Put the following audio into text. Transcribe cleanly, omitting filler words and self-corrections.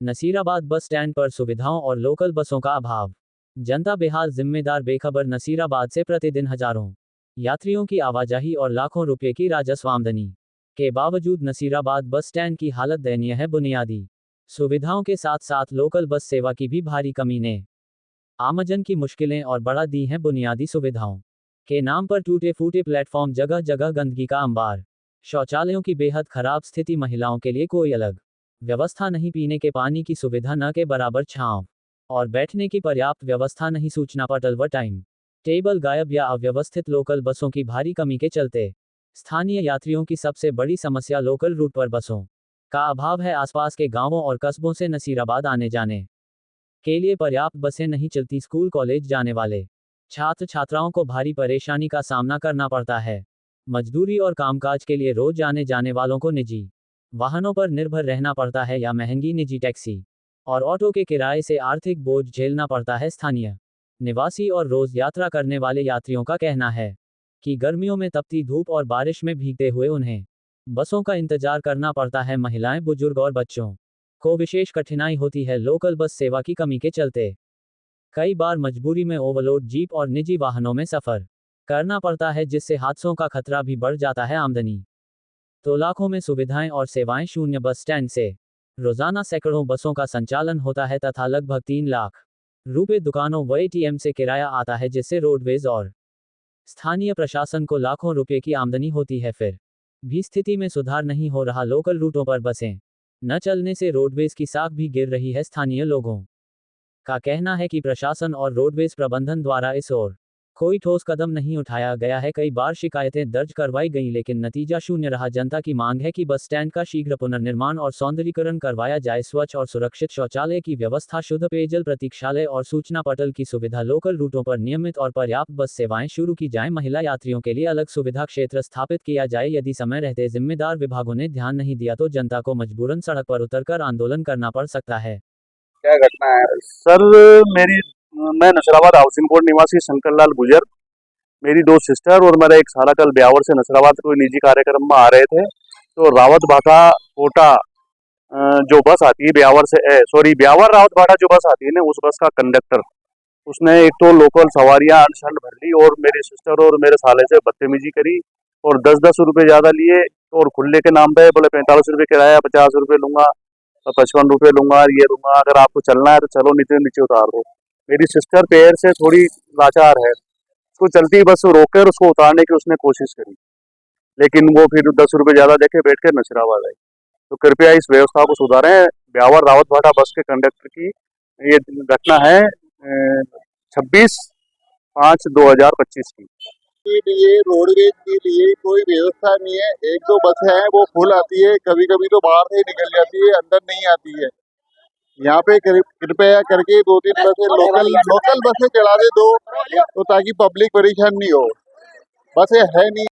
Nasirabad bus stand पर सुविधाओं और लोकल बसों का अभाव। जनता बेहाल, जिम्मेदार बेखबर। नसीराबाद से प्रतिदिन हजारों यात्रियों की आवाजाही और लाखों रुपए की राजस्व आमदनी के बावजूद नसीराबाद बस स्टैंड की हालत दयनीय है। बुनियादी सुविधाओं के साथ साथ लोकल बस सेवा की भी भारी कमी ने आमजन की मुश्किलें और बढ़ा दी हैं। बुनियादी सुविधाओं के नाम पर टूटे फूटे प्लेटफॉर्म, जगह जगह गंदगी का अंबार, शौचालयों की बेहद खराब स्थिति, महिलाओं के लिए कोई अलग व्यवस्था नहीं, पीने के पानी की सुविधा न के बराबर, छांव और बैठने की पर्याप्त व्यवस्था नहीं, सूचना पटल व टाइम टेबल गायब या अव्यवस्थित। लोकल बसों की भारी कमी के चलते स्थानीय यात्रियों की सबसे बड़ी समस्या लोकल रूट पर बसों का अभाव है। आसपास के गांवों और कस्बों से नसीराबाद आने जाने के लिए पर्याप्त बसें नहीं चलती। स्कूल कॉलेज जाने वाले छात्र छात्राओं को भारी परेशानी का सामना करना पड़ता है। मजदूरी और कामकाज के लिए रोज आने जाने वालों को निजी वाहनों पर निर्भर रहना पड़ता है या महंगी निजी टैक्सी और ऑटो के किराए से आर्थिक बोझ झेलना पड़ता है। स्थानीय निवासी और रोज यात्रा करने वाले यात्रियों का कहना है कि गर्मियों में तपती धूप और बारिश में भीगते हुए उन्हें बसों का इंतजार करना पड़ता है। महिलाएं, बुजुर्ग और बच्चों को विशेष कठिनाई होती है लोकल बस सेवा की कमी के चलते। कई बार मजबूरी में ओवरलोड जीप और निजी वाहनों में सफर करना पड़ता है, जिससे हादसों का खतरा भी बढ़ जाता है। आमदनी तो लाखों में सुविधाएं और सेवाएं शून्य। बस स्टैंड से रोजाना सैकड़ों बसों का संचालन होता है तथा लगभग 3 लाख रुपए दुकानों व एटीएम से किराया आता है, जिससे रोडवेज और स्थानीय प्रशासन को लाखों रुपए की आमदनी होती है। फिर भी स्थिति में सुधार नहीं हो रहा। लोकल रूटों पर बसें न चलने से रोडवेज की साख भी गिर रही है। स्थानीय लोगों का कहना है कि प्रशासन और रोडवेज प्रबंधन द्वारा इस ओर कोई ठोस कदम नहीं उठाया गया है। कई बार शिकायतें दर्ज करवाई गईं, लेकिन नतीजा शून्य रहा। जनता की मांग है कि बस स्टैंड का शीघ्र पुनर्निर्माण और सौंदर्यीकरण करवाया जाए। स्वच्छ और सुरक्षित शौचालय की व्यवस्था, शुद्ध पेयजल, प्रतीक्षालय और सूचना पटल की सुविधा। लोकल रूटों पर नियमित और पर्याप्त बस सेवाएं शुरू की जाएं। महिला यात्रियों के लिए अलग सुविधा क्षेत्र स्थापित किया जाए। यदि समय रहते जिम्मेदार विभागों ने ध्यान नहीं दिया तो जनता को मजबूरन सड़क पर उतरकर आंदोलन करना पड़ सकता है। क्या घटना है सर? मैं नसराबाद हाउसिंग बोर्ड निवासी शंकरलाल गुजर, मेरी 2 सिस्टर और मेरा एक साला कल ब्यावर से नसराबाद कोई निजी कार्यक्रम में आ रहे थे। तो रावत भाटा कोटा जो बस आती है ब्यावर से, सॉरी, ब्यावर रावत भाटा जो बस आती है ना, उस बस का कंडक्टर उसने एक तो लोकल सवारियां अनशन भर ली और मेरी सिस्टर और मेरे साले से बदतमीजी करी और 10-10 रुपये ज्यादा लिए। और खुले के नाम पे बोले 45 रुपये किराया, 50 रुपये लूंगा, 55 रुपये लूंगा, ये लूंगा, अगर आपको चलना है तो चलो, नीचे नीचे उतार दो। मेरी सिस्टर पैर से थोड़ी लाचार है, उसको चलती बस रोककर उसको उतारने की उसने कोशिश करी, लेकिन वो फिर 10 रुपये ज्यादा देके बैठ के नशराबाद आई। तो कृपया इस व्यवस्था को सुधारें। ब्यावर रावत भाटा बस के कंडक्टर की ये घटना है 26/5/2025 की। के लिए रोडवेज के लिए कोई व्यवस्था नहीं है। 1-2 बसें हैं, वो फुल आती है, कभी कभी तो बाहर से ही निकल जाती है, अंदर नहीं आती है। यहाँ पे कृपया करके 2-3 बसें लोकल बसें चढ़ा दे दो, तो ताकि पब्लिक परेशान नहीं हो। बसें है नहीं।